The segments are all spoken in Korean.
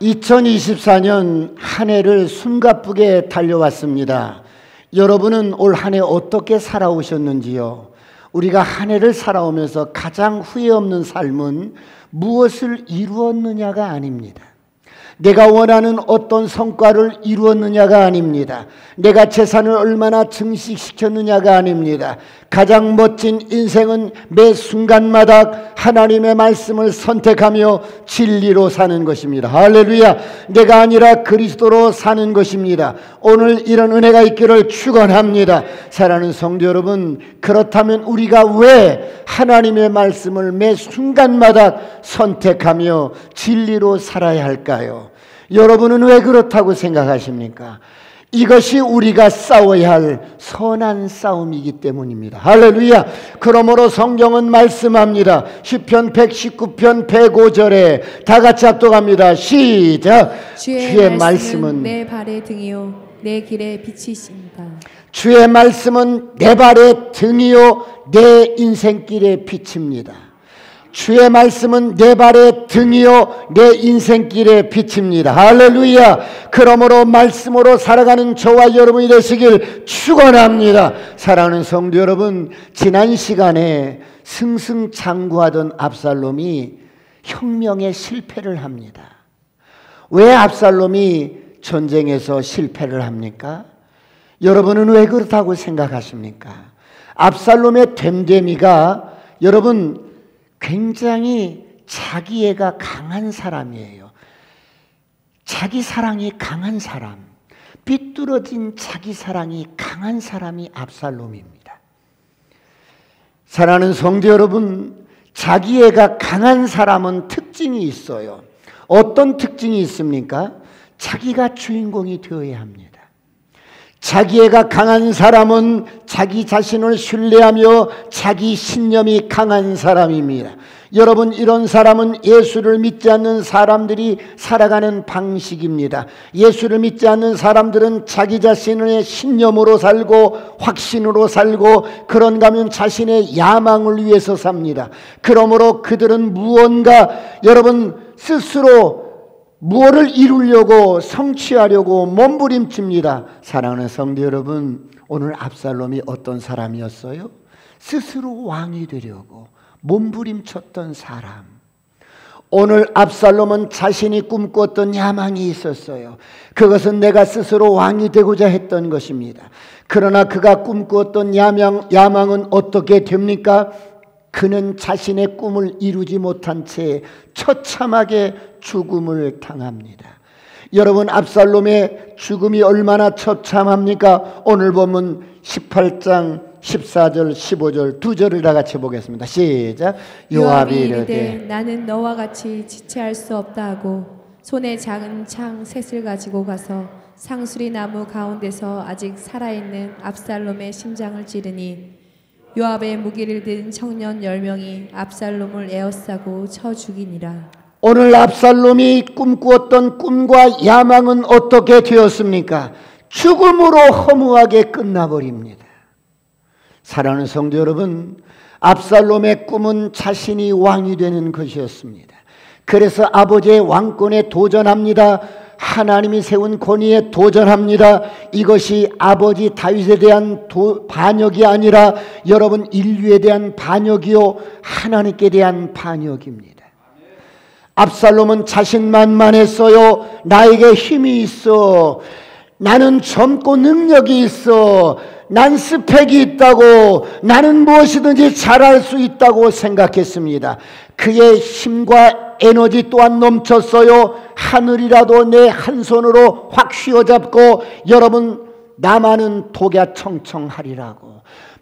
2024년 한 해를 숨가쁘게 달려왔습니다. 여러분은 올 한 해 어떻게 살아오셨는지요? 우리가 한 해를 살아오면서 가장 후회 없는 삶은 무엇을 이루었느냐가 아닙니다. 내가 원하는 어떤 성과를 이루었느냐가 아닙니다. 내가 재산을 얼마나 증식시켰느냐가 아닙니다. 가장 멋진 인생은 매 순간마다 하나님의 말씀을 선택하며 진리로 사는 것입니다. 할렐루야. 내가 아니라 그리스도로 사는 것입니다. 오늘 이런 은혜가 있기를 축원합니다. 사랑하는 성도 여러분, 그렇다면 우리가 왜 하나님의 말씀을 매 순간마다 선택하며 진리로 살아야 할까요? 여러분은 왜 그렇다고 생각하십니까? 이것이 우리가 싸워야 할 선한 싸움이기 때문입니다. 할렐루야. 그러므로 성경은 말씀합니다. 시편 119편 105절에 다 같이 합독합니다. 시작. 주의 말씀은 내 발의 등이요 내 길의 빛이십니다. 주의 말씀은 내 발의 등이요 내 인생길의 빛입니다. 주의 말씀은 내 발의 등이요 내 인생길의 빛입니다. 할렐루야. 그러므로 말씀으로 살아가는 저와 여러분이 되시길 축원합니다. 사랑하는 성도 여러분, 지난 시간에 승승장구하던 압살롬이 혁명에 실패를 합니다. 왜 압살롬이 전쟁에서 실패를 합니까? 여러분은 왜 그렇다고 생각하십니까? 압살롬의 됨됨이가 여러분 굉장히 자기애가 강한 사람이에요. 자기 사랑이 강한 사람, 삐뚤어진 자기 사랑이 강한 사람이 압살롬입니다. 사랑하는 성도 여러분, 자기애가 강한 사람은 특징이 있어요. 어떤 특징이 있습니까? 자기가 주인공이 되어야 합니다. 자기애가 강한 사람은 자기 자신을 신뢰하며 자기 신념이 강한 사람입니다. 여러분, 이런 사람은 예수를 믿지 않는 사람들이 살아가는 방식입니다. 예수를 믿지 않는 사람들은 자기 자신의 신념으로 살고 확신으로 살고 그런가 하면 자신의 야망을 위해서 삽니다. 그러므로 그들은 무언가 여러분 스스로 무엇을 이루려고 성취하려고 몸부림칩니다. 사랑하는 성도 여러분, 오늘 압살롬이 어떤 사람이었어요? 스스로 왕이 되려고 몸부림쳤던 사람. 오늘 압살롬은 자신이 꿈꿨던 야망이 있었어요. 그것은 내가 스스로 왕이 되고자 했던 것입니다. 그러나 그가 꿈꾸었던 야망은 어떻게 됩니까? 그는 자신의 꿈을 이루지 못한 채 처참하게 죽음을 당합니다. 여러분, 압살롬의 죽음이 얼마나 처참합니까? 오늘 보면 18장 14절 15절 두 절을 다 같이 보겠습니다. 시작. 요압이 이르되 나는 너와 같이 지체할 수 없다 하고 손에 작은 창 셋을 가지고 가서 상수리 나무 가운데서 아직 살아있는 압살롬의 심장을 찌르니 요압의 무기를 든 청년 10명이 압살롬을 에워싸고 쳐 죽이니라. 오늘 압살롬이 꿈꾸었던 꿈과 야망은 어떻게 되었습니까? 죽음으로 허무하게 끝나버립니다. 사랑하는 성도 여러분, 압살롬의 꿈은 자신이 왕이 되는 것이었습니다. 그래서 아버지의 왕권에 도전합니다. 하나님이 세운 권위에 도전합니다. 이것이 아버지 다윗에 대한 반역이 아니라 여러분 인류에 대한 반역이요 하나님께 대한 반역입니다. 압살롬은 자신만만했어요. 나에게 힘이 있어. 나는 젊고 능력이 있어. 난 스펙이 있다고. 나는 무엇이든지 잘할 수 있다고 생각했습니다. 그의 힘과 에너지 또한 넘쳤어요. 하늘이라도 내 한 손으로 확 휘어잡고 여러분 나만은 독야청청하리라고.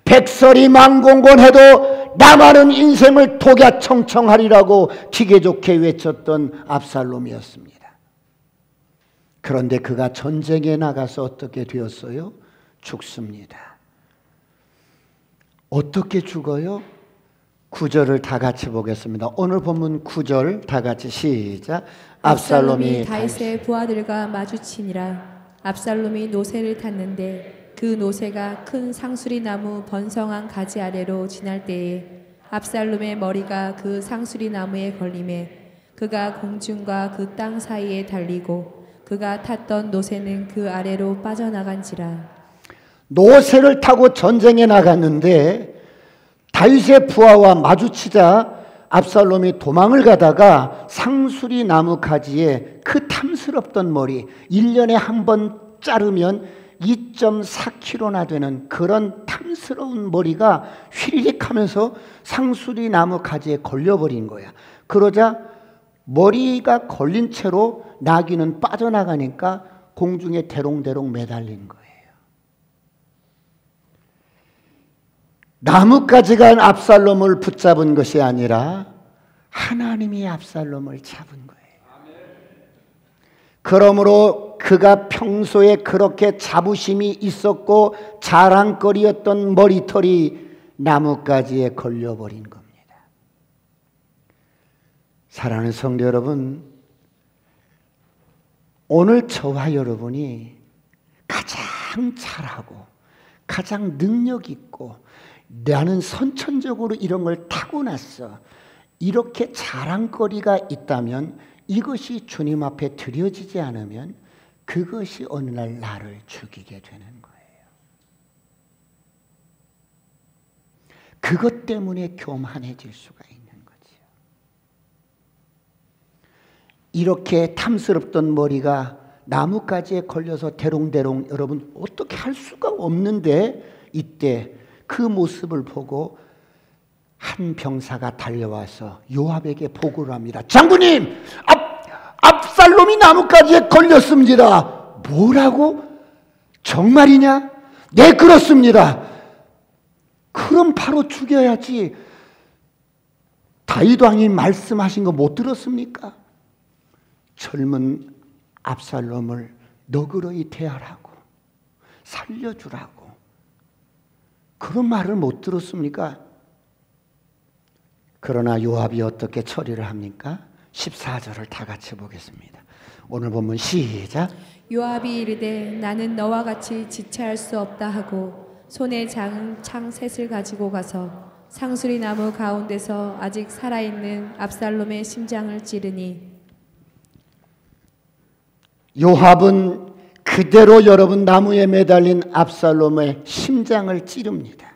백설이 만공건해도 나만은 인생을 독야청청하리라고 기계 좋게 외쳤던 압살롬이었습니다. 그런데 그가 전쟁에 나가서 어떻게 되었어요? 죽습니다. 어떻게 죽어요? 9절을 다 같이 보겠습니다. 오늘 본문 9절 다 같이 시작. 압살롬이 다윗의 부하들과 마주치니라. 압살롬이 노새를 탔는데 그 노새가 큰 상수리 나무 번성한 가지 아래로 지날 때에 압살롬의 머리가 그 상수리 나무에 걸림에 그 그가 공중과 그 땅 사이에 달리고 그가 탔던 노새는 그 아래로 빠져나간지라. 노새를 타고 전쟁에 나갔는데 다윗의 부하와 마주치자 압살롬이 도망을 가다가 상수리 나무 가지에 그 탐스럽던 머리 1년에 한 번 자르면 2.4kg나 되는 그런 탐스러운 머리가 휘리릭 하면서 상수리 나무 가지에 걸려버린 거야. 그러자 머리가 걸린 채로 나귀는 빠져나가니까 공중에 대롱대롱 매달린 거예요. 나뭇가지가 압살롬을 붙잡은 것이 아니라 하나님이 압살롬을 잡은 거예요. 그러므로 그가 평소에 그렇게 자부심이 있었고 자랑거리였던 머리털이 나뭇가지에 걸려버린 겁니다. 사랑하는 성도 여러분, 오늘 저와 여러분이 가장 잘하고 가장 능력 있고 나는 선천적으로 이런 걸 타고났어, 이렇게 자랑거리가 있다면 이것이 주님 앞에 드려지지 않으면 그것이 어느 날 나를 죽이게 되는 거예요. 그것 때문에 교만해질 수가 있는 거지요. 이렇게 탐스럽던 머리가 나뭇가지에 걸려서 대롱대롱, 여러분 어떻게 할 수가 없는데 이때 그 모습을 보고 한 병사가 달려와서 요압에게 보고를 합니다. 장군님, 압살롬이 나뭇가지에 걸렸습니다. 뭐라고? 정말이냐? 네, 그렇습니다. 그럼 바로 죽여야지. 다윗 왕이 말씀하신 거 못 들었습니까? 젊은 압살롬을 너그러이 대하라고, 살려주라고. 그런 말을 못 들었습니까? 그러나 요압이 어떻게 처리를 합니까? 14절을 다 같이 보겠습니다. 오늘 본문 시작. 요압이 이르되 나는 너와 같이 지체할 수 없다 하고 손에 작은 창 셋을 가지고 가서 상수리 나무 가운데서 아직 살아있는 압살롬의 심장을 찌르니. 요압은 그대로 여러분 나무에 매달린 압살롬의 심장을 찌릅니다.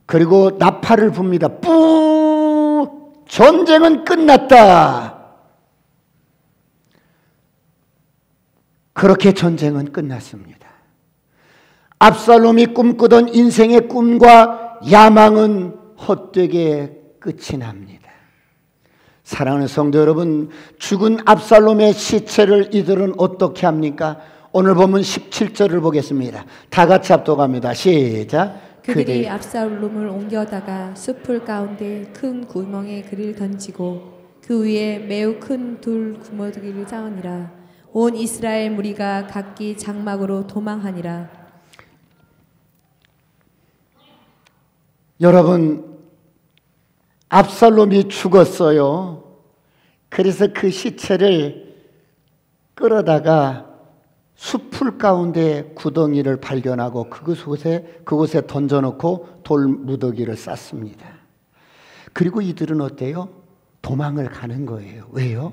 그리고 나팔을 붑니다. 뿌! 전쟁은 끝났다. 그렇게 전쟁은 끝났습니다. 압살롬이 꿈꾸던 인생의 꿈과 야망은 헛되게 끝이 납니다. 사랑하는 성도 여러분, 죽은 압살롬의 시체를 이들은 어떻게 합니까? 오늘 보면 17절을 보겠습니다. 다 같이 합독합니다. 시작. 그들이 압살롬을 옮겨다가 숲풀 가운데 큰 구멍에 그를 던지고 그 위에 매우 큰 돌 구멍을 쌓으니라. 온 이스라엘 무리가 각기 장막으로 도망하니라. 여러분, 압살롬이 죽었어요. 그래서 그 시체를 끌어다가 숲풀 가운데 구덩이를 발견하고 그곳에 던져놓고 돌 무더기를 쌌습니다. 그리고 이들은 어때요? 도망을 가는 거예요. 왜요?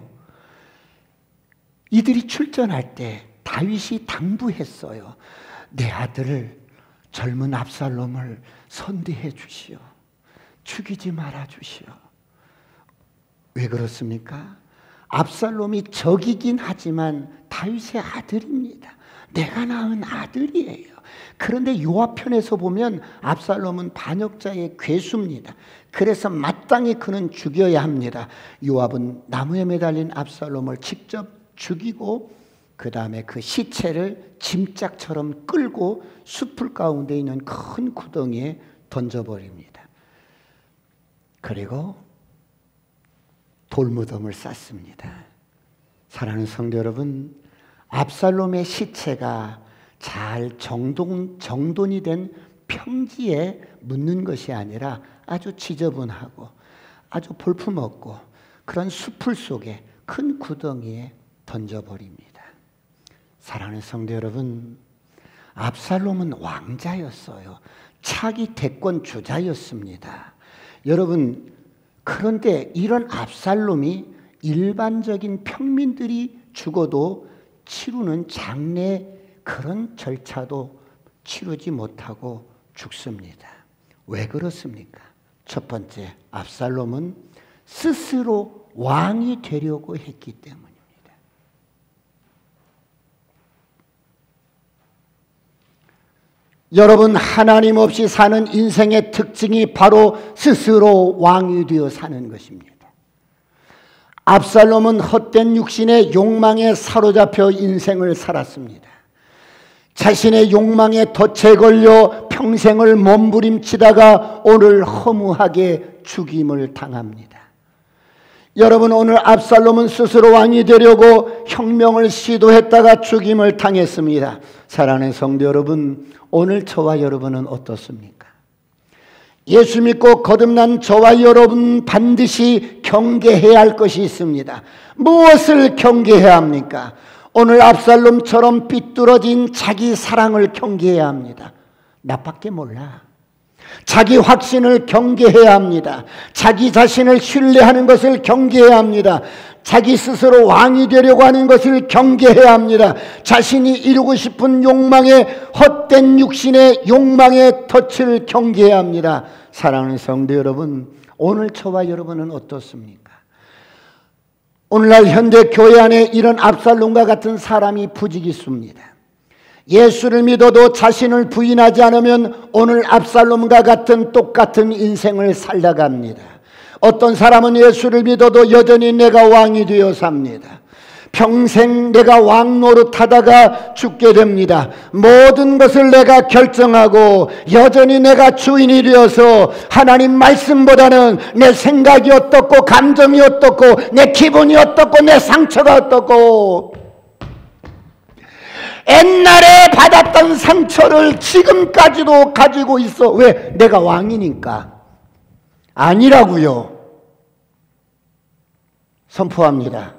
이들이 출전할 때 다윗이 당부했어요. 내 아들을, 젊은 압살롬을 선대해 주시오. 죽이지 말아 주시오. 왜 그렇습니까? 압살롬이 적이긴 하지만 다윗의 아들입니다. 내가 낳은 아들이에요. 그런데 요압 편에서 보면 압살롬은 반역자의 괴수입니다. 그래서 마땅히 그는 죽여야 합니다. 요압은 나무에 매달린 압살롬을 직접 죽이고 그 다음에 그 시체를 짐짝처럼 끌고 숲풀 가운데 있는 큰 구덩이에 던져버립니다. 그리고 돌무덤을 쌌습니다. 사랑하는 성도 여러분, 압살롬의 시체가 잘 정돈이 된 평지에 묻는 것이 아니라 아주 지저분하고 아주 볼품없고 그런 숲풀 속에 큰 구덩이에 던져버립니다. 사랑하는 성도 여러분, 압살롬은 왕자였어요. 차기 대권 주자였습니다. 여러분, 그런데 이런 압살롬이 일반적인 평민들이 죽어도 치르는 장례 그런 절차도 치르지 못하고 죽습니다. 왜 그렇습니까? 첫 번째, 압살롬은 스스로 왕이 되려고 했기 때문입니다. 여러분, 하나님 없이 사는 인생의 특징이 바로 스스로 왕이 되어 사는 것입니다. 압살롬은 헛된 육신의 욕망에 사로잡혀 인생을 살았습니다. 자신의 욕망에 덫에 걸려 평생을 몸부림치다가 오늘 허무하게 죽임을 당합니다. 여러분, 오늘 압살롬은 스스로 왕이 되려고 혁명을 시도했다가 죽임을 당했습니다. 사랑하는 성도 여러분, 오늘 저와 여러분은 어떻습니까? 예수 믿고 거듭난 저와 여러분 반드시 경계해야 할 것이 있습니다. 무엇을 경계해야 합니까? 오늘 압살롬처럼 삐뚤어진 자기 사랑을 경계해야 합니다. 나밖에 몰라. 자기 확신을 경계해야 합니다. 자기 자신을 신뢰하는 것을 경계해야 합니다. 자기 스스로 왕이 되려고 하는 것을 경계해야 합니다. 자신이 이루고 싶은 욕망의 헛된 육신의 욕망의 덫을 경계해야 합니다. 사랑하는 성도 여러분, 오늘 저와 여러분은 어떻습니까? 오늘날 현대 교회 안에 이런 압살롬과 같은 사람이 부지기수입니다. 예수를 믿어도 자신을 부인하지 않으면 오늘 압살롬과 같은 똑같은 인생을 살다갑니다. 어떤 사람은 예수를 믿어도 여전히 내가 왕이 되어 삽니다. 평생 내가 왕 노릇하다가 죽게 됩니다. 모든 것을 내가 결정하고 여전히 내가 주인이 되어서 하나님 말씀보다는 내 생각이 어떻고 감정이 어떻고 내 기분이 어떻고 내 상처가 어떻고 옛날에 받았던 상처를 지금까지도 가지고 있어. 왜? 내가 왕이니까. 아니라고요. 선포합니다.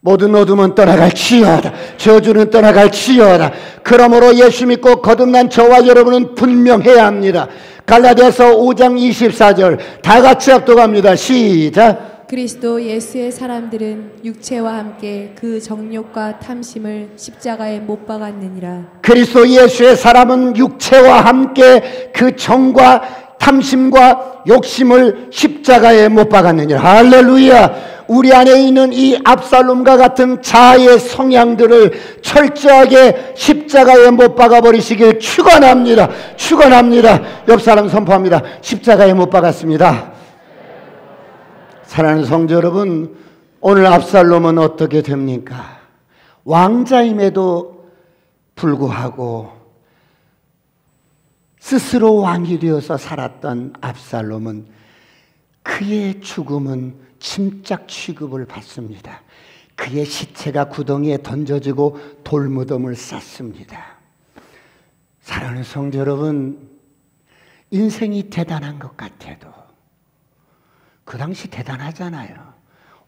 모든 어둠은 떠나갈지어다. 저주는 떠나갈지어다. 그러므로 예수 믿고 거듭난 저와 여러분은 분명해야 합니다. 갈라디아서 5장 24절 다 같이 합독합니다. 시작. 그리스도 예수의 사람들은 육체와 함께 그 정욕과 탐심을 십자가에 못 박았느니라. 그리스도 예수의 사람은 육체와 함께 그 정과 탐심과 욕심을 십자가에 못 박았느니라. 할렐루야. 우리 안에 있는 이 압살롬과 같은 자아의 성향들을 철저하게 십자가에 못 박아버리시길 축원합니다. 축원합니다. 옆 사람 선포합니다. 십자가에 못 박았습니다. 사랑하는 성도 여러분, 오늘 압살롬은 어떻게 됩니까? 왕자임에도 불구하고 스스로 왕이 되어서 살았던 압살롬은 그의 죽음은 침략 취급을 받습니다. 그의 시체가 구덩이에 던져지고 돌무덤을 쌓습니다. 사랑하는 성도 여러분, 인생이 대단한 것 같아도 그 당시 대단하잖아요.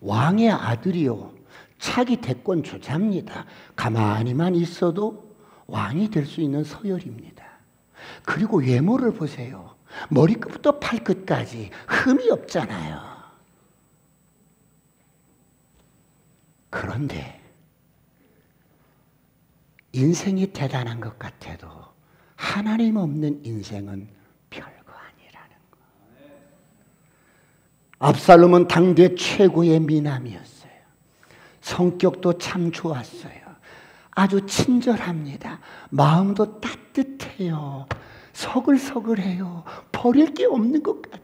왕의 아들이요, 차기 대권 주자입니다. 가만히만 있어도 왕이 될 수 있는 서열입니다. 그리고 외모를 보세요. 머리끝부터 발끝까지 흠이 없잖아요. 그런데 인생이 대단한 것 같아도 하나님 없는 인생은 별거 아니라는 거. 압살롬은 당대 최고의 미남이었어요. 성격도 참 좋았어요. 아주 친절합니다. 마음도 따뜻해요. 서글서글해요. 버릴 게 없는 것 같아.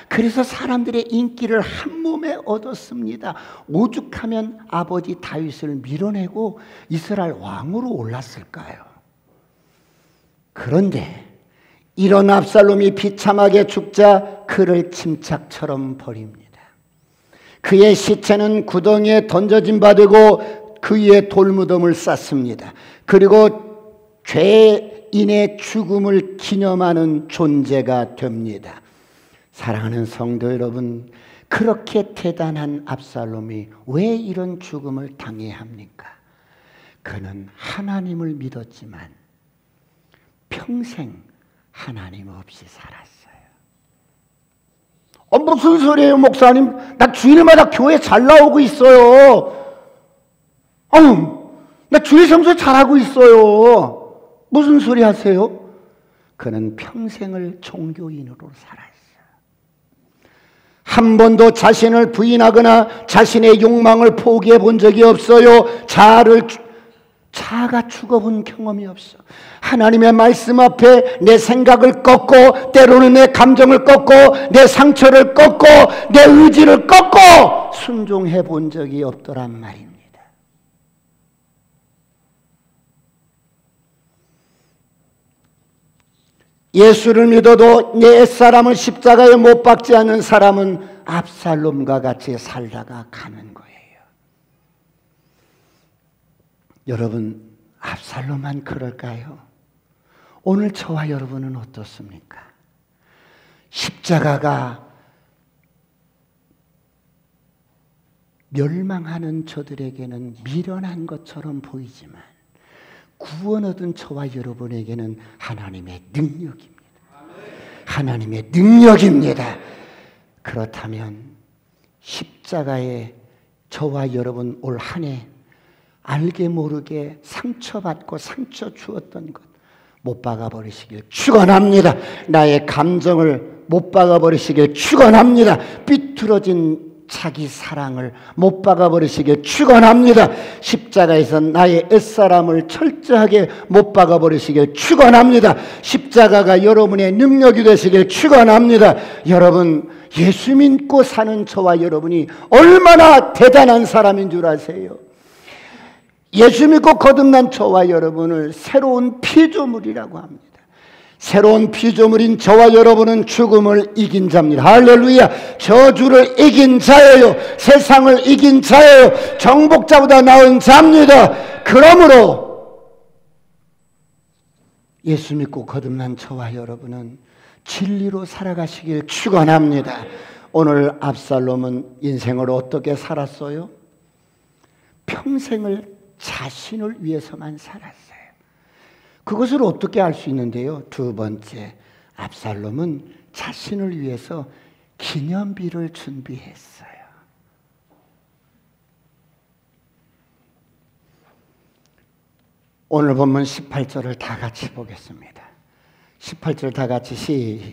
그래서 사람들의 인기를 한 몸에 얻었습니다. 오죽하면 아버지 다윗을 밀어내고 이스라엘 왕으로 올랐을까요? 그런데 이런 압살롬이 비참하게 죽자 그를 침착처럼 버립니다. 그의 시체는 구덩이에 던져진 바 되고 그 위에 돌무덤을 쌓습니다. 그리고 죄인의 죽음을 기념하는 존재가 됩니다. 사랑하는 성도 여러분, 그렇게 대단한 압살롬이 왜 이런 죽음을 당해야 합니까? 그는 하나님을 믿었지만 평생 하나님 없이 살았어요. 무슨 소리예요, 목사님? 나 주일마다 교회 잘 나오고 있어요. 나 주일 성수 잘하고 있어요. 무슨 소리 하세요? 그는 평생을 종교인으로 살았어요. 한 번도 자신을 부인하거나 자신의 욕망을 포기해 본 적이 없어요. 자아가 죽어본 경험이 없어. 하나님의 말씀 앞에 내 생각을 꺾고, 때로는 내 감정을 꺾고, 내 상처를 꺾고, 내 의지를 꺾고 순종해 본 적이 없더란 말입니다. 예수를 믿어도 내 옛사람을 십자가에 못 박지 않는 사람은 압살롬과 같이 살다가 가는 거예요. 여러분, 압살롬만 그럴까요? 오늘 저와 여러분은 어떻습니까? 십자가가 멸망하는 저들에게는 미련한 것처럼 보이지만 구원 얻은 저와 여러분에게는 하나님의 능력입니다. 하나님의 능력입니다. 그렇다면 십자가에 저와 여러분 올 한 해 알게 모르게 상처받고 상처 주었던 것 못 박아버리시길 축원합니다. 나의 감정을 못 박아버리시길 축원합니다. 삐뚤어진 자기 사랑을 못 박아버리시길 축원합니다. 십자가에서 나의 옛사람을 철저하게 못 박아버리시길 축원합니다. 십자가가 여러분의 능력이 되시길 축원합니다. 여러분, 예수 믿고 사는 저와 여러분이 얼마나 대단한 사람인 줄 아세요? 예수 믿고 거듭난 저와 여러분을 새로운 피조물이라고 합니다. 새로운 피조물인 저와 여러분은 죽음을 이긴 자입니다. 할렐루야. 저주를 이긴 자예요. 세상을 이긴 자예요. 정복자보다 나은 자입니다. 그러므로 예수 믿고 거듭난 저와 여러분은 진리로 살아가시길 축원합니다. 오늘 압살롬은 인생을 어떻게 살았어요? 평생을 자신을 위해서만 살았어요. 그것을 어떻게 알 수 있는데요? 두 번째, 압살롬은 자신을 위해서 기념비를 준비했어요. 오늘 본문 18절을 다 같이 보겠습니다. 18절 다 같이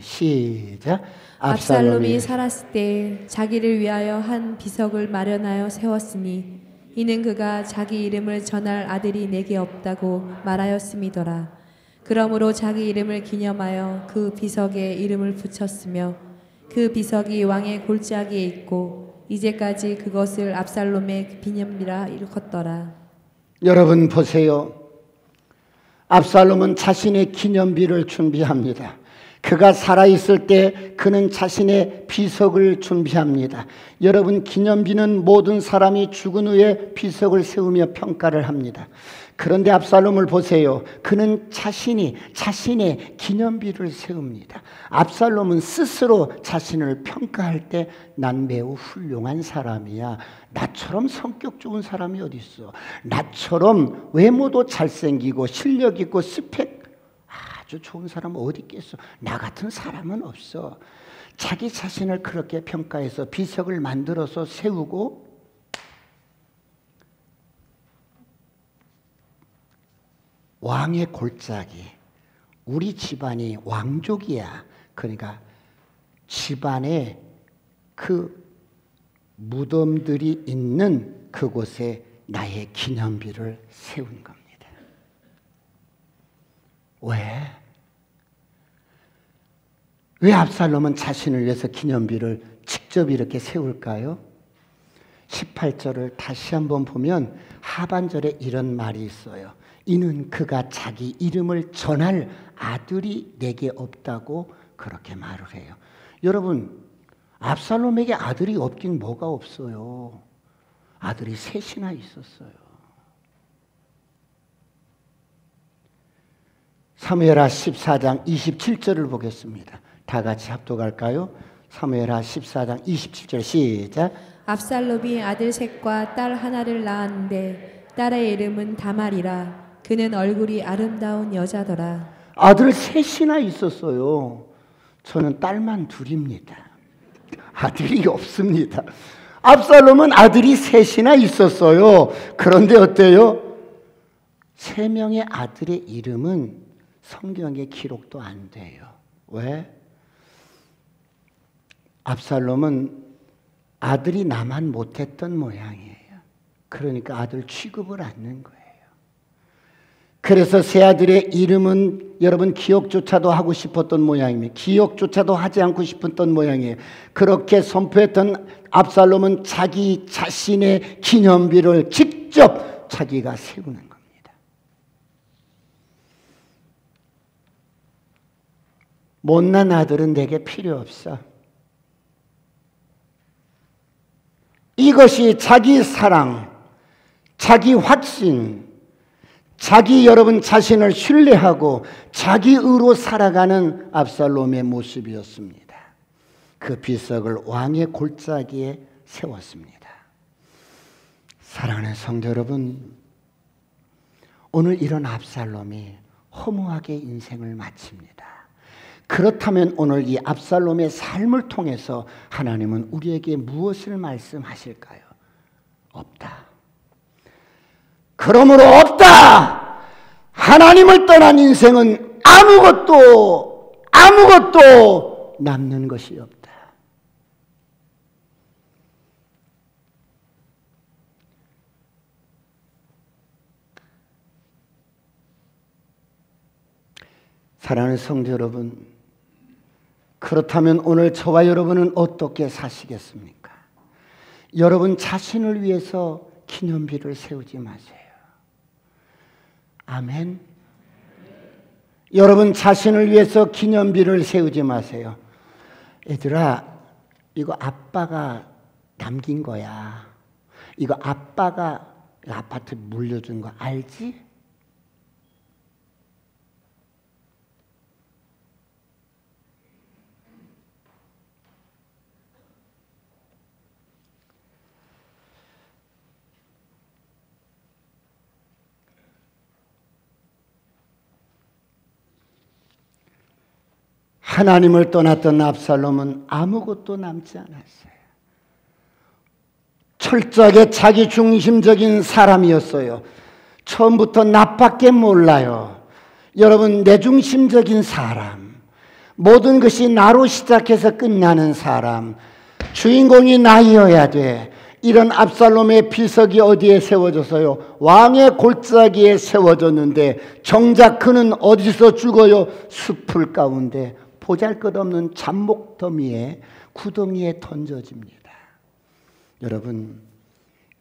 시작. 압살롬이 살았을 때 자기를 위하여 한 비석을 마련하여 세웠으니 이는 그가 자기 이름을 전할 아들이 내게 없다고 말하였음이더라. 그러므로 자기 이름을 기념하여 그 비석에 이름을 붙였으며 그 비석이 왕의 골짜기에 있고 이제까지 그것을 압살롬의 기념비라 일컫더라. 여러분 보세요. 압살롬은 자신의 기념비를 준비합니다. 그가 살아있을 때 그는 자신의 비석을 준비합니다. 여러분, 기념비는 모든 사람이 죽은 후에 비석을 세우며 평가를 합니다. 그런데 압살롬을 보세요. 그는 자신의 기념비를 세웁니다. 압살롬은 스스로 자신을 평가할 때 난 매우 훌륭한 사람이야. 나처럼 성격 좋은 사람이 어디 있어. 나처럼 외모도 잘생기고 실력 있고 스펙 아주 좋은 사람은 어디 있겠어. 나 같은 사람은 없어. 자기 자신을 그렇게 평가해서 비석을 만들어서 세우고 왕의 골짜기, 우리 집안이 왕족이야. 그러니까 집안에 그 무덤들이 있는 그곳에 나의 기념비를 세운 겁니다. 왜 압살롬은 자신을 위해서 기념비를 직접 이렇게 세울까요? 18절을 다시 한번 보면 하반절에 이런 말이 있어요. 이는 그가 자기 이름을 전할 아들이 내게 없다고 그렇게 말을 해요. 여러분, 압살롬에게 아들이 없긴 뭐가 없어요. 아들이 셋이나 있었어요. 사무엘하 14장 27절을 보겠습니다. 다 같이 합독할까요? 사무엘하 14장 27절 시작. 압살롬이 아들 셋과 딸 하나를 낳았는데 딸의 이름은 다말이라. 그는 얼굴이 아름다운 여자더라. 아들 셋이나 있었어요. 저는 딸만 둘입니다. 아들이 없습니다. 압살롬은 아들이 셋이나 있었어요. 그런데 어때요? 3명의 아들의 이름은 성경에 기록도 안 돼요. 왜? 압살롬은 아들이 나만 못했던 모양이에요. 그러니까 아들 취급을 않는 거예요. 그래서 세 아들의 이름은 여러분 기억조차도 하고 싶었던 모양입니다. 기억조차도 하지 않고 싶었던 모양이에요. 그렇게 선포했던 압살롬은 자기 자신의 기념비를 직접 자기가 세우는 겁니다. 못난 아들은 내게 필요 없어. 이것이 자기 사랑, 자기 확신, 자기 여러분 자신을 신뢰하고 자기 의로 살아가는 압살롬의 모습이었습니다. 그 비석을 왕의 골짜기에 세웠습니다. 사랑하는 성도 여러분, 오늘 이런 압살롬이 허무하게 인생을 마칩니다. 그렇다면 오늘 이 압살롬의 삶을 통해서 하나님은 우리에게 무엇을 말씀하실까요? 없다. 그러므로 없다. 하나님을 떠난 인생은 아무것도 남는 것이 없다. 사랑하는 성도 여러분, 그렇다면 오늘 저와 여러분은 어떻게 사시겠습니까? 여러분 자신을 위해서 기념비를 세우지 마세요. 아멘. 여러분 자신을 위해서 기념비를 세우지 마세요. 얘들아, 이거 아빠가 남긴 거야. 이거 아빠가 아파트 물려준 거 알지? 하나님을 떠났던 압살롬은 아무것도 남지 않았어요. 철저하게 자기 중심적인 사람이었어요. 처음부터 나밖에 몰라요. 여러분, 내중심적인 사람, 모든 것이 나로 시작해서 끝나는 사람, 주인공이 나이어야 돼. 이런 압살롬의 비석이 어디에 세워졌어요? 왕의 골짜기에 세워졌는데 정작 그는 어디서 죽어요? 숲풀 가운데 보잘것없는 잡목더미에 구덩이에 던져집니다. 여러분,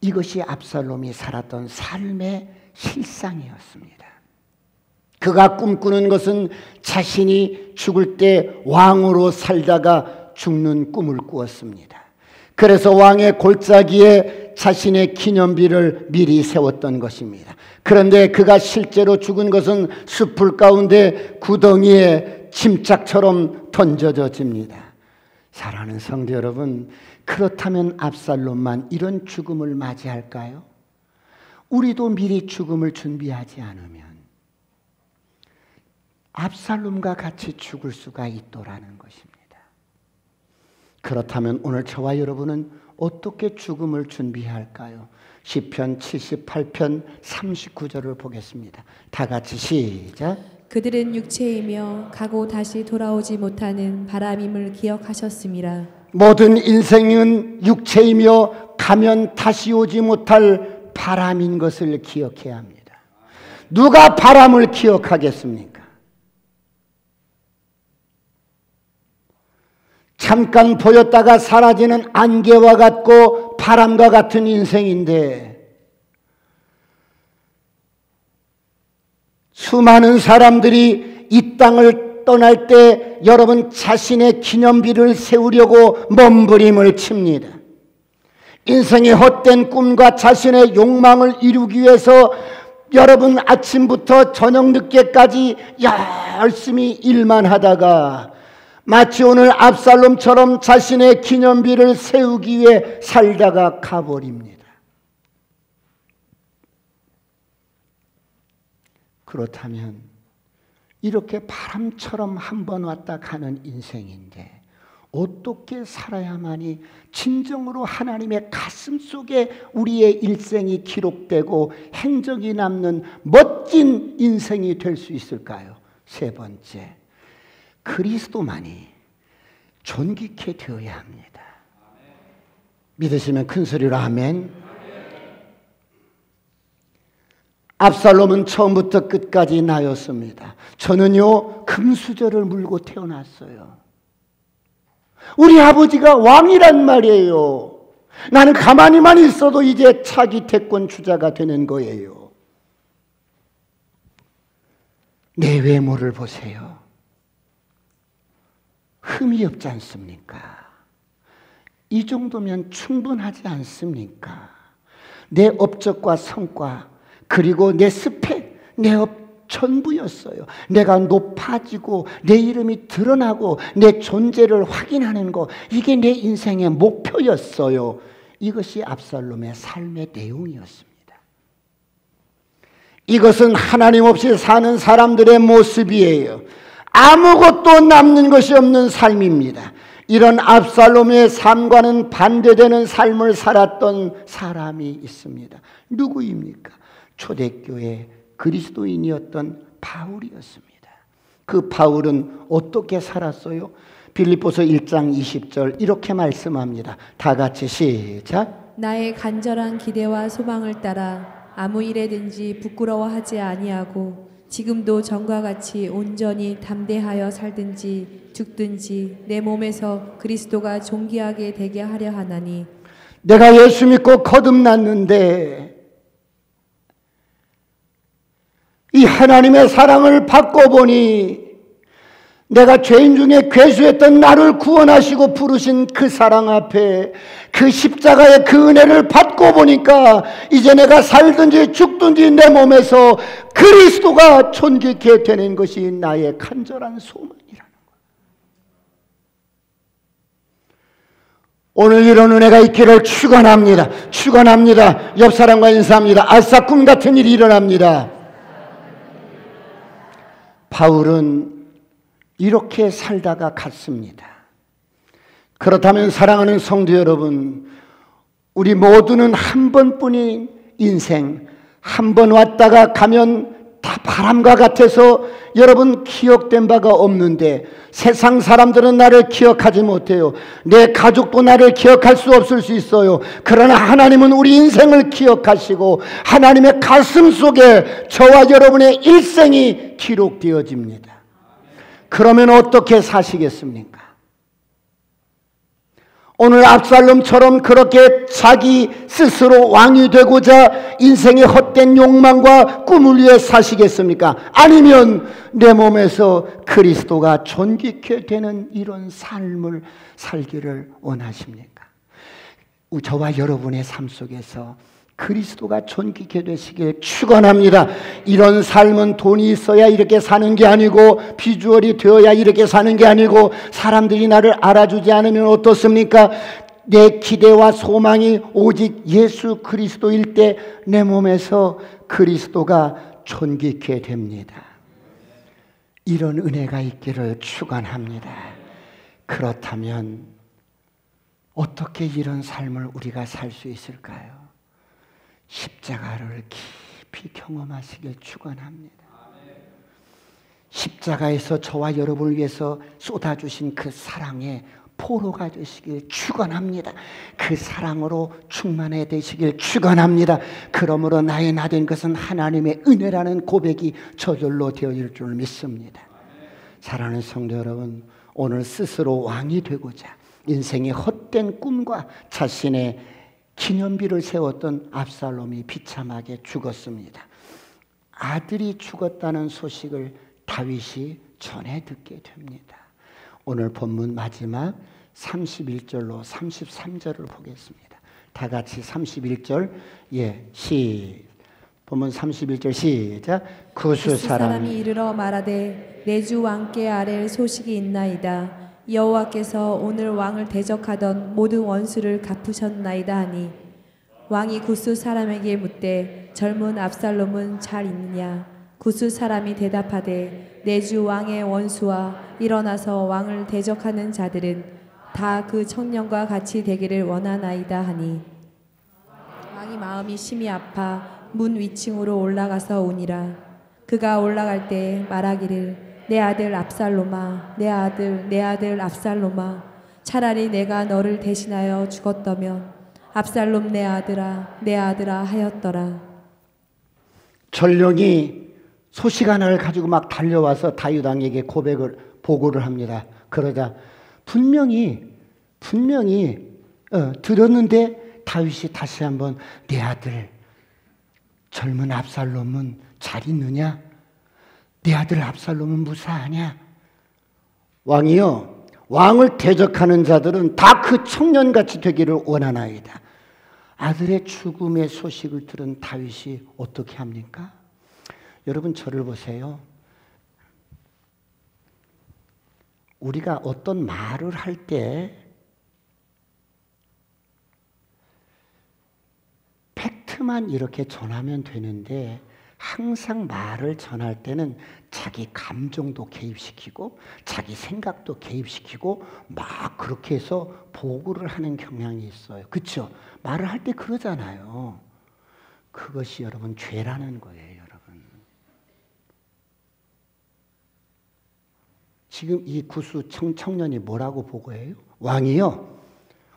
이것이 압살롬이 살았던 삶의 실상이었습니다. 그가 꿈꾸는 것은 자신이 죽을 때 왕으로 살다가 죽는 꿈을 꾸었습니다. 그래서 왕의 골짜기에 자신의 기념비를 미리 세웠던 것입니다. 그런데 그가 실제로 죽은 것은 숲풀 가운데 구덩이에 침착처럼 던져집니다. 사랑하는 성도 여러분, 그렇다면 압살롬만 이런 죽음을 맞이할까요? 우리도 미리 죽음을 준비하지 않으면 압살롬과 같이 죽을 수가 있더라는 것입니다. 그렇다면 오늘 저와 여러분은 어떻게 죽음을 준비할까요? 시편 78편 39절을 보겠습니다. 다 같이 시작. 그들은 육체이며 가고 다시 돌아오지 못하는 바람임을 기억하셨음이라. 모든 인생은 육체이며 가면 다시 오지 못할 바람인 것을 기억해야 합니다. 누가 바람을 기억하겠습니까? 잠깐 보였다가 사라지는 안개와 같고 바람과 같은 인생인데, 수많은 사람들이 이 땅을 떠날 때 여러분 자신의 기념비를 세우려고 몸부림을 칩니다. 인생의 헛된 꿈과 자신의 욕망을 이루기 위해서 여러분 아침부터 저녁 늦게까지 열심히 일만 하다가 마치 오늘 압살롬처럼 자신의 기념비를 세우기 위해 살다가 가버립니다. 그렇다면 이렇게 바람처럼 한 번 왔다 가는 인생인데 어떻게 살아야만이 진정으로 하나님의 가슴 속에 우리의 일생이 기록되고 행적이 남는 멋진 인생이 될 수 있을까요? 세 번째, 그리스도만이 존귀케 되어야 합니다. 믿으시면 큰 소리로 아멘. 압살롬은 처음부터 끝까지 나였습니다. 저는요, 금수저를 물고 태어났어요. 우리 아버지가 왕이란 말이에요. 나는 가만히만 있어도 이제 차기 태권 주자가 되는 거예요. 내 외모를 보세요. 흠이 없지 않습니까? 이 정도면 충분하지 않습니까? 내 업적과 성과, 그리고 내 스펙, 내 전부였어요. 내가 높아지고 내 이름이 드러나고 내 존재를 확인하는 거, 이게 내 인생의 목표였어요. 이것이 압살롬의 삶의 내용이었습니다. 이것은 하나님 없이 사는 사람들의 모습이에요. 아무것도 남는 것이 없는 삶입니다. 이런 압살롬의 삶과는 반대되는 삶을 살았던 사람이 있습니다. 누구입니까? 초대교회 그리스도인이었던 바울이었습니다. 그 바울은 어떻게 살았어요? 빌립보서 1장 20절 이렇게 말씀합니다. 다 같이 시작. 나의 간절한 기대와 소망을 따라 아무 일에든지 부끄러워하지 아니하고 지금도 전과 같이 온전히 담대하여 살든지 죽든지 내 몸에서 그리스도가 존귀하게 되게 하려 하나니. 내가 예수 믿고 거듭났는데 이 하나님의 사랑을 받고 보니 내가 죄인 중에 괴수했던 나를 구원하시고 부르신 그 사랑 앞에 그 십자가의 그 은혜를 받고 보니까 이제 내가 살든지 죽든지 내 몸에서 그리스도가 존귀케 되는 것이 나의 간절한 소망이라는 거예요. 오늘 이런 은혜가 있기를 축원합니다. 축원합니다. 옆 사람과 인사합니다. 아싸, 꿈 같은 일이 일어납니다. 바울은 이렇게 살다가 갔습니다. 그렇다면 사랑하는 성도 여러분, 우리 모두는 한 번뿐인 인생, 한 번 왔다가 가면 다 바람과 같아서 여러분 기억된 바가 없는데, 세상 사람들은 나를 기억하지 못해요. 내 가족도 나를 기억할 수 없을 수 있어요. 그러나 하나님은 우리 인생을 기억하시고 하나님의 가슴 속에 저와 여러분의 일생이 기록되어집니다. 그러면 어떻게 사시겠습니까? 오늘 압살롬처럼 그렇게 자기 스스로 왕이 되고자 인생의 헛된 욕망과 꿈을 위해 사시겠습니까? 아니면 내 몸에서 그리스도가 존귀케 되는 이런 삶을 살기를 원하십니까? 저와 여러분의 삶 속에서 그리스도가 존귀케 되시길 축원합니다. 이런 삶은 돈이 있어야 이렇게 사는 게 아니고, 비주얼이 되어야 이렇게 사는 게 아니고, 사람들이 나를 알아주지 않으면 어떻습니까? 내 기대와 소망이 오직 예수 그리스도일 때 내 몸에서 그리스도가 존귀케 됩니다. 이런 은혜가 있기를 축원합니다. 그렇다면 어떻게 이런 삶을 우리가 살 수 있을까요? 십자가를 깊이 경험하시길 축원합니다. 십자가에서 저와 여러분을 위해서 쏟아주신 그 사랑의 포로가 되시길 축원합니다. 그 사랑으로 충만해 되시길 축원합니다. 그러므로 나의 나된 것은 하나님의 은혜라는 고백이 저절로 되어질 줄 믿습니다. 사랑하는 성도 여러분, 오늘 스스로 왕이 되고자 인생의 헛된 꿈과 자신의 기념비를 세웠던 압살롬이 비참하게 죽었습니다. 아들이 죽었다는 소식을 다윗이 전해 듣게 됩니다. 오늘 본문 마지막 31절로 33절을 보겠습니다. 다 같이 31절, 본문 31절 시작. 구스 사람이 이르러 말하되 내 주 왕께 아랠 소식이 있나이다. 여호와께서 오늘 왕을 대적하던 모든 원수를 갚으셨나이다 하니, 왕이 구스 사람에게 묻되 젊은 압살롬은 잘 있느냐? 구스 사람이 대답하되 내 주 왕의 원수와 일어나서 왕을 대적하는 자들은 다 그 청년과 같이 되기를 원하나이다 하니 왕이 마음이 심히 아파 문 위층으로 올라가서 오니라. 그가 올라갈 때 말하기를 내 아들 압살롬아, 내 아들, 내 아들 압살롬아, 차라리 내가 너를 대신하여 죽었더면 압살롬 내 아들아, 내 아들아 하였더라. 전령이 소식 하나를 가지고 막 달려와서 다윗 왕에게 보고를 합니다. 그러자 분명히 들었는데 다윗이 다시 한번 내 아들 젊은 압살롬은 잘 있느냐? 내 아들 압살롬은 무사하냐? 왕이요, 왕을 대적하는 자들은 다 그 청년같이 되기를 원하나이다. 아들의 죽음의 소식을 들은 다윗이 어떻게 합니까? 여러분 저를 보세요. 우리가 어떤 말을 할 때 팩트만 이렇게 전하면 되는데 항상 말을 전할 때는 자기 감정도 개입시키고 자기 생각도 개입시키고 막 그렇게 해서 보고를 하는 경향이 있어요. 그렇죠? 말을 할 때 그러잖아요. 그것이 여러분 죄라는 거예요. 여러분 지금 이 구수 청년이 뭐라고 보고해요? 왕이요,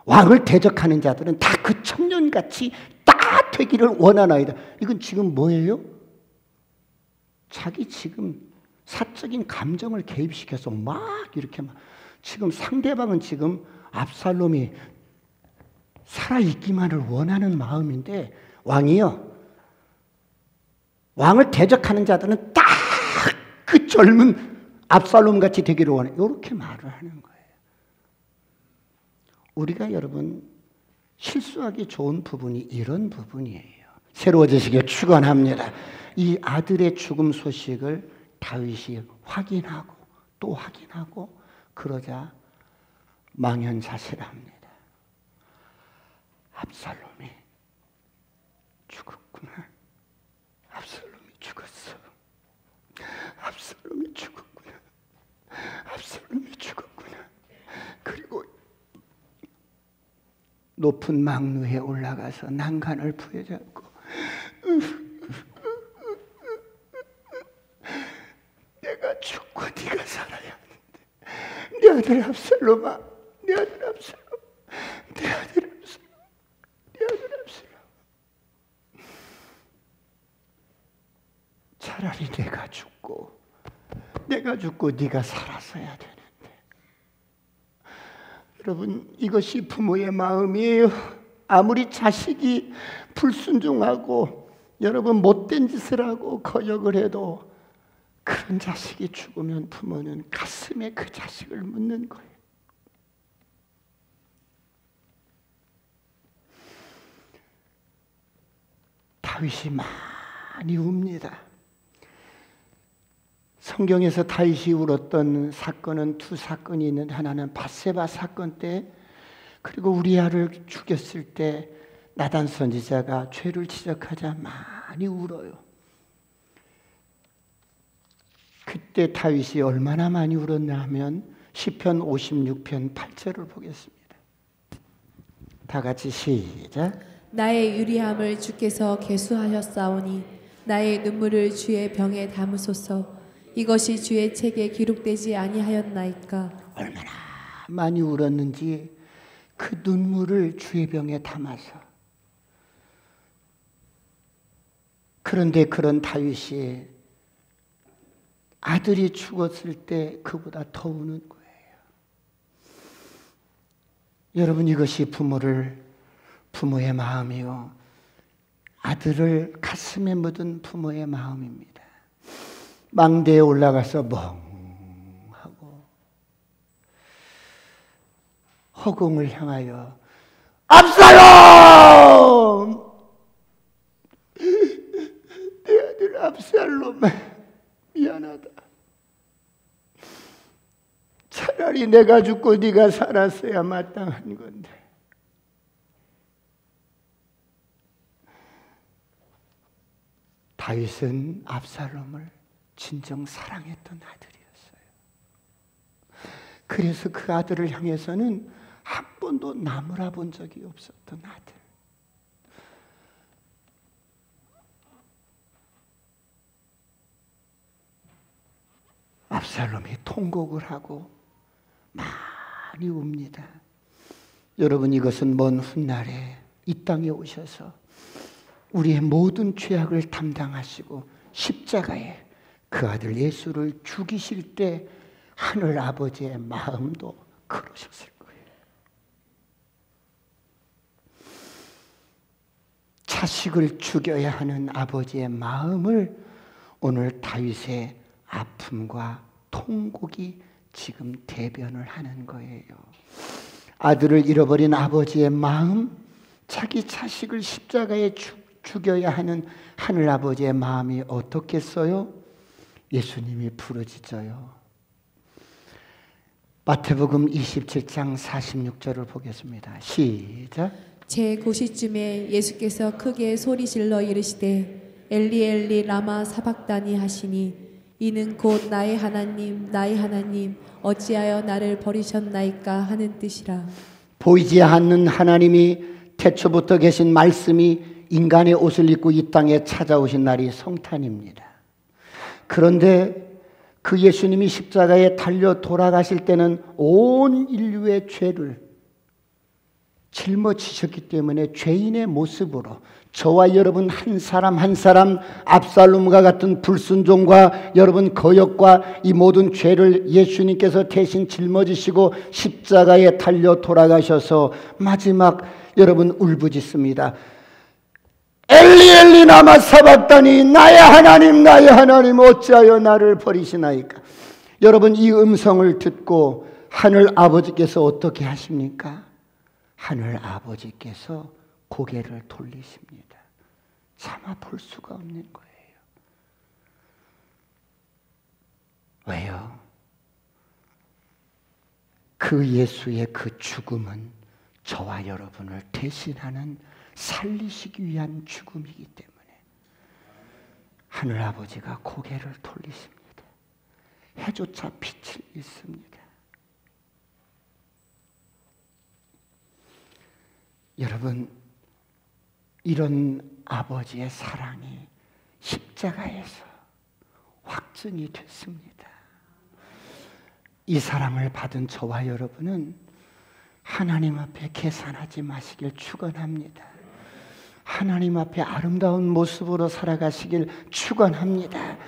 왕을 대적하는 자들은 다 그 청년같이 다 되기를 원하나이다. 이건 지금 뭐예요? 자기 지금 사적인 감정을 개입시켜서 막 이렇게 지금 상대방은 지금 압살롬이 살아있기만을 원하는 마음인데 왕이요, 왕을 대적하는 자들은 딱 그 젊은 압살롬 같이 되기를 원해. 이렇게 말을 하는 거예요. 우리가 여러분 실수하기 좋은 부분이 이런 부분이에요. 새로워지시길 축원합니다. 이 아들의 죽음 소식을 다윗이 확인하고 또 확인하고 그러자 망연자실합니다. 압살롬이 죽었구나. 압살롬이 죽었어. 압살롬이 죽었구나. 압살롬이 죽었구나. 그리고 높은 망루에 올라가서 난간을 부여잡고 내가 죽고 네가 살아야 하는데 내 아들 압살롬아, 내 아들 압살롬, 내 아들 압살롬, 내 아들 압살롬, 차라리 내가 죽고 네가 살았어야 되는데. 여러분 이것이 부모의 마음이에요. 아무리 자식이 불순종하고 여러분 못된 짓을 하고 거역을 해도 그런 자식이 죽으면 부모는 가슴에 그 자식을 묻는 거예요. 다윗이 많이 웁니다. 성경에서 다윗이 울었던 사건은 두 사건이 있는데 하나는 밧세바 사건 때, 그리고 우리아를 죽였을 때 나단 선지자가 죄를 지적하자 많이 울어요. 그때 다윗이 얼마나 많이 울었나 하면 시편 56편 8절을 보겠습니다. 다 같이 시작. 나의 유리함을 주께서 계수하셨사오니 나의 눈물을 주의 병에 담으소서. 이것이 주의 책에 기록되지 아니하였나이까. 얼마나 많이 울었는지 그 눈물을 주의 병에 담아서. 그런데 그런 다윗이 아들이 죽었을 때 그보다 더 우는 거예요. 여러분 이것이 부모의 마음이요, 아들을 가슴에 묻은 부모의 마음입니다. 망대에 올라가서 멍하고 허공을 향하여 압살롬! 내 아들 압살롬, 미안하다. 차라리 내가 죽고 네가 살았어야 마땅한 건데. 다윗은 압살롬을 진정 사랑했던 아들이었어요. 그래서 그 아들을 향해서는 한 번도 나무라 본 적이 없었던 아들. 압살롬이 통곡을 하고 많이 웁니다. 여러분, 이것은 먼 훗날에 이 땅에 오셔서 우리의 모든 죄악을 담당하시고 십자가에 그 아들 예수를 죽이실 때 하늘 아버지의 마음도 그러셨을 거예요. 자식을 죽여야 하는 아버지의 마음을 오늘 다윗의 아픔과 통곡이 지금 대변을 하는 거예요. 아들을 잃어버린 아버지의 마음, 자기 자식을 십자가에 죽여야 하는 하늘 아버지의 마음이 어떻겠어요? 예수님이 부르짖어요. 마태복음 27장 46절을 보겠습니다. 시작. 제9시쯤에 예수께서 크게 소리질러 이르시되 엘리 엘리 라마 사박다니 하시니 이는 곧 나의 하나님 어찌하여 나를 버리셨나이까 하는 뜻이라. 보이지 않는 하나님이 태초부터 계신 말씀이 인간의 옷을 입고 이 땅에 찾아오신 날이 성탄입니다. 그런데 그 예수님이 십자가에 달려 돌아가실 때는 온 인류의 죄를 짊어지셨기 때문에 죄인의 모습으로 저와 여러분 한 사람 한 사람 압살롬과 같은 불순종과 여러분 거역과 이 모든 죄를 예수님께서 대신 짊어지시고 십자가에 달려 돌아가셔서 마지막 여러분 울부짖습니다. 엘리 엘리 라마 사박다니 나의 하나님 어찌하여 나를 버리시나이까. 여러분, 이 음성을 듣고 하늘 아버지께서 어떻게 하십니까? 하늘 아버지께서 고개를 돌리십니다. 차마 볼 수가 없는 거예요. 왜요? 그 예수의 그 죽음은 저와 여러분을 대신하는 살리시기 위한 죽음이기 때문에 하늘 아버지가 고개를 돌리십니다. 해조차 빛을 잃습니다. 여러분, 이런 아버지의 사랑이 십자가에서 확증이 됐습니다. 이 사랑을 받은 저와 여러분은 하나님 앞에 계산하지 마시길 축원합니다. 하나님 앞에 아름다운 모습으로 살아가시길 축원합니다.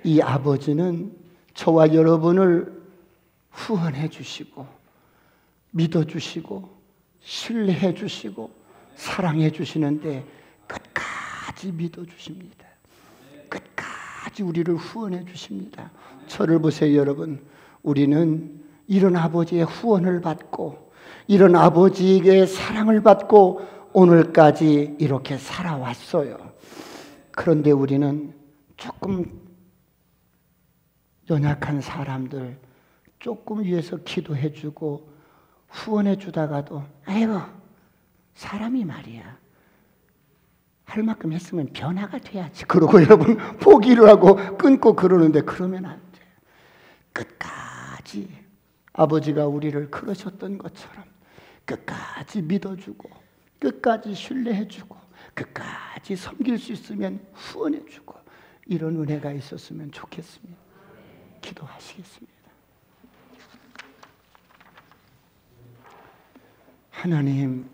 이 아버지는 저와 여러분을 후원해 주시고 믿어주시고 신뢰해 주시고 사랑해 주시는데 끝까지 믿어주십니다. 끝까지 우리를 후원해 주십니다. 저를 보세요, 여러분. 우리는 이런 아버지의 후원을 받고 이런 아버지의 사랑을 받고 오늘까지 이렇게 살아왔어요. 그런데 우리는 조금 연약한 사람들 조금 위해서 기도해 주고 후원해 주다가도 아이고 사람이 말이야 할 만큼 했으면 변화가 돼야지 그러고 여러분 포기를 하고 끊고 그러는데 그러면 안 돼. 끝까지 아버지가 우리를 그러셨던 것처럼 끝까지 믿어주고 끝까지 신뢰해주고 끝까지 섬길 수 있으면 후원해주고 이런 은혜가 있었으면 좋겠습니다. 기도하시겠습니다. 하나님,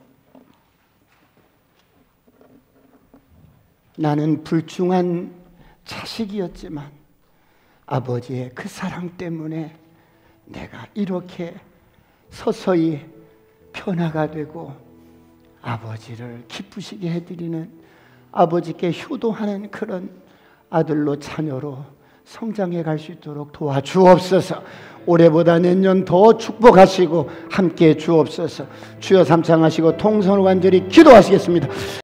나는 불중한 자식이었지만 아버지의 그 사랑 때문에 내가 이렇게 서서히 변화가 되고 아버지를 기쁘시게 해드리는 아버지께 효도하는 그런 아들로 자녀로 성장해 갈 수 있도록 도와주옵소서. 올해보다 내년 더 축복하시고 함께해 주옵소서. 주여 삼창하시고 통성을 완전히 기도하시겠습니다.